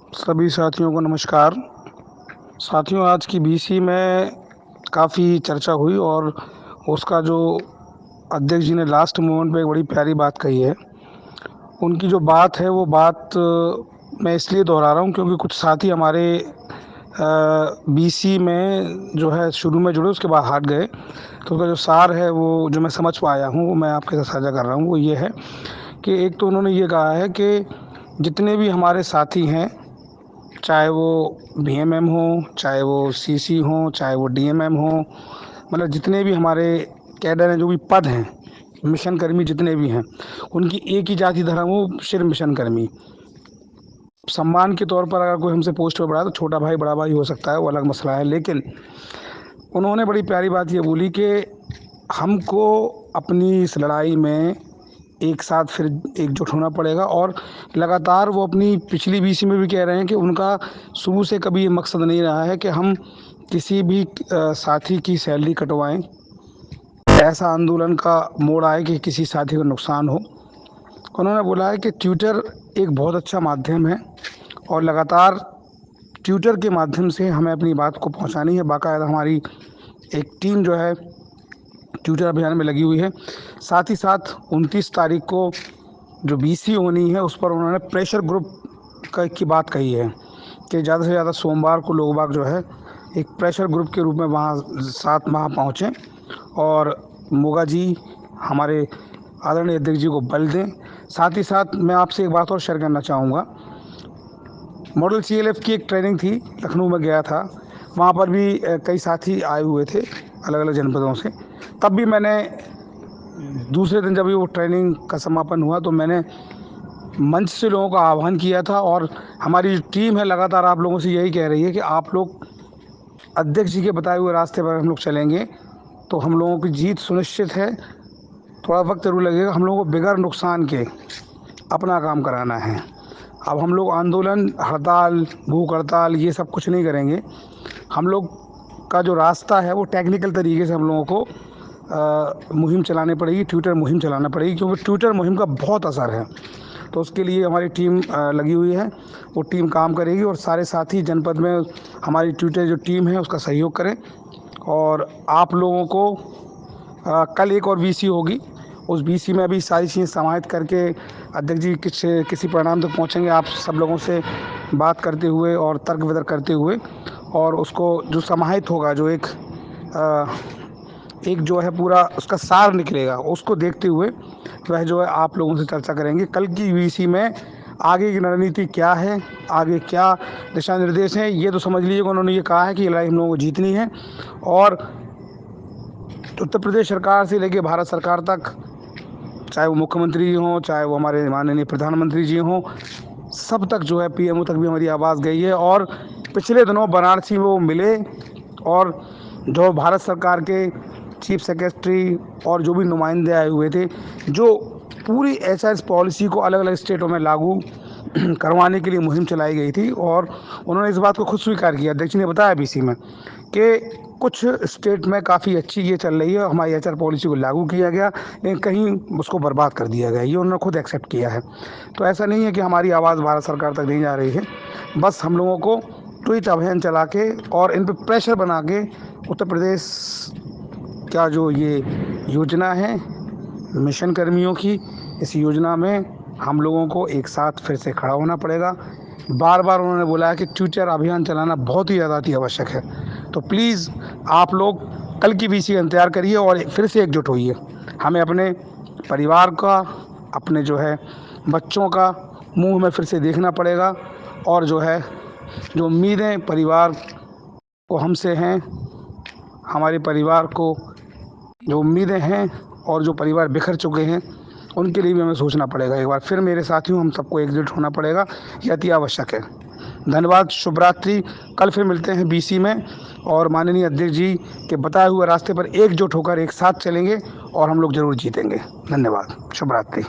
सभी साथियों को नमस्कार। साथियों, आज की बीसी में काफ़ी चर्चा हुई और उसका जो अध्यक्ष जी ने लास्ट मोमेंट पे एक बड़ी प्यारी बात कही है। उनकी जो बात है वो बात मैं इसलिए दोहरा रहा हूँ क्योंकि कुछ साथी हमारे बीसी में जो है शुरू में जुड़े, उसके बाद हट गए। तो उसका जो सार है वो जो मैं समझ पाया हूँ वो मैं आपके साथ साझा कर रहा हूँ। वो ये है कि एक तो उन्होंने ये कहा है कि जितने भी हमारे साथी हैं, चाहे वो बीएमएम हो, चाहे वो सीसी हो, चाहे वो डीएमएम हो, मतलब जितने भी हमारे कैडर हैं, जो भी पद हैं, मिशन कर्मी जितने भी हैं, उनकी एक ही जाति धर्म हो, सिर्फ मिशन कर्मी। सम्मान के तौर पर अगर कोई हमसे पोस्ट पे बढ़ा तो छोटा भाई बड़ा भाई हो सकता है, वो अलग मसला है। लेकिन उन्होंने बड़ी प्यारी बात ये बोली कि हमको अपनी इस लड़ाई में एक साथ फिर एकजुट होना पड़ेगा। और लगातार वो अपनी पिछली बीसी में भी कह रहे हैं कि उनका शुरू से कभी ये मकसद नहीं रहा है कि हम किसी भी साथी की सैलरी कटवाएं, ऐसा आंदोलन का मोड़ आए कि किसी साथी को नुकसान हो। उन्होंने बोला है कि ट्विटर एक बहुत अच्छा माध्यम है और लगातार ट्विटर के माध्यम से हमें अपनी बात को पहुंचानी है। बाकायदा हमारी एक टीम जो है ट्विटर अभियान में लगी हुई है। साथ ही साथ 29 तारीख को जो बीसी होनी है उस पर उन्होंने प्रेशर ग्रुप की बात कही है कि ज़्यादा से ज़्यादा सोमवार को लोग बाग जो है एक प्रेशर ग्रुप के रूप में वहाँ पहुँचें और मोगा जी हमारे आदरणीय अध्यक्ष जी को बल दें। साथ ही साथ मैं आपसे एक बात और शेयर करना चाहूँगा। मॉडल सीएलएफ की एक ट्रेनिंग थी, लखनऊ में गया था, वहाँ पर भी कई साथी आए हुए थे अलग अलग जनपदों से। तब भी मैंने दूसरे दिन जब भी वो ट्रेनिंग का समापन हुआ तो मैंने मंच से लोगों का आह्वान किया था। और हमारी जो टीम है लगातार आप लोगों से यही कह रही है कि आप लोग अध्यक्ष जी के बताए हुए रास्ते पर हम लोग चलेंगे तो हम लोगों की जीत सुनिश्चित है। थोड़ा वक्त जरूर लगेगा, हम लोगों को बगैर नुकसान के अपना काम कराना है। अब हम लोग आंदोलन, हड़ताल, भूख हड़ताल ये सब कुछ नहीं करेंगे। हम लोग का जो रास्ता है वो टेक्निकल तरीके से हम लोगों को मुहिम चलानी पड़ेगी, ट्विटर मुहिम चलाना पड़ेगी, क्योंकि ट्विटर मुहिम का बहुत असर है। तो उसके लिए हमारी टीम लगी हुई है, वो टीम काम करेगी और सारे साथी जनपद में हमारी ट्विटर जो टीम है उसका सहयोग करें। और आप लोगों को कल एक और बीसी होगी, उस बीसी में अभी सारी चीज़ें समाहित करके अध्यक्ष जी किसी परिणाम तक पहुंचेंगे आप सब लोगों से बात करते हुए और तर्क वितर्क करते हुए। और उसको जो समाहित होगा, जो एक जो है पूरा उसका सार निकलेगा, उसको देखते हुए वह जो है आप लोगों से चर्चा करेंगे कल की वीसी में आगे की रणनीति क्या है, आगे क्या दिशा निर्देश हैं। ये तो समझ लीजिए कि उन्होंने ये कहा है कि ये लड़ाई हम लोगों को जीतनी है। और उत्तर प्रदेश सरकार से लेकर भारत सरकार तक, चाहे वो मुख्यमंत्री हों, चाहे वो हमारे माननीय प्रधानमंत्री जी हों, सब तक जो है पीएमओ तक भी हमारी आवाज़ गई है। और पिछले दिनों वाराणसी में वो मिले और जो भारत सरकार के चीफ सेक्रेटरी और जो भी नुमाइंदे आए हुए थे, जो पूरी एचआरएस पॉलिसी को अलग अलग स्टेटों में लागू करवाने के लिए मुहिम चलाई गई थी। और उन्होंने इस बात को खुद स्वीकार किया, अध्यक्ष ने बताया बीसी में कि कुछ स्टेट में काफ़ी अच्छी ये चल रही है, हमारी एचआर पॉलिसी को लागू किया गया, लेकिन कहीं उसको बर्बाद कर दिया गया, ये उन्होंने खुद एक्सेप्ट किया है। तो ऐसा नहीं है कि हमारी आवाज़ भारत सरकार तक नहीं जा रही है, बस हम लोगों को ट्वीट अभियान चला के और इन पर प्रेशर बना के उत्तर प्रदेश का जो ये योजना है मिशन कर्मियों की, इस योजना में हम लोगों को एक साथ फिर से खड़ा होना पड़ेगा। बार बार उन्होंने बोला है कि ट्विटर अभियान चलाना बहुत ही ज़्यादा अति आवश्यक है। तो प्लीज़ आप लोग कल की बीसी का इंतज़ार करिए और फिर से एकजुट होइए। हमें अपने परिवार का, अपने जो है बच्चों का मुंह में फिर से देखना पड़ेगा। और जो है जो उम्मीदें परिवार को हमसे हैं, हमारे परिवार को जो उम्मीदें हैं और जो परिवार बिखर चुके हैं, उनके लिए भी हमें सोचना पड़ेगा। एक बार फिर मेरे साथियों, हम सबको एकजुट होना पड़ेगा, ये अति आवश्यक है। धन्यवाद, शुभ रात्रि। कल फिर मिलते हैं बीसी में और माननीय अध्यक्ष जी के बताए हुए रास्ते पर एकजुट होकर एक साथ चलेंगे और हम लोग जरूर जीतेंगे। धन्यवाद, शुभ रात्रि।